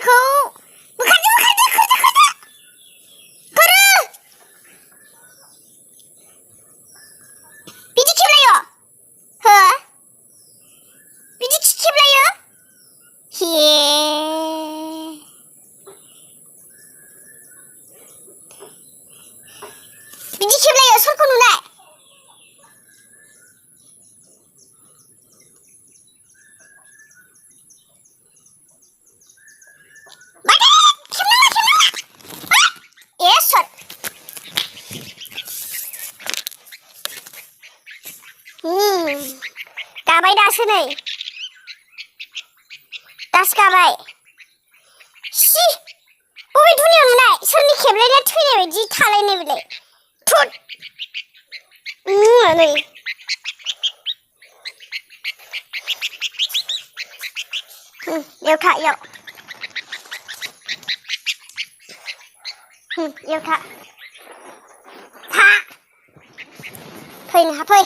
खौ बोखारदो बिदि खेबलायो हो बिदि खेबलायो हे बिदि खेबलायो सोरखौ नुनाय गाबाय दासो नै दासो गाबाय सि बबे दुनियाव नुनाय सोरनि खेबलायना थैनाय बायदि थालायनाय बेलाय थुत नै इयाव था इयाव था फै नोंहा फै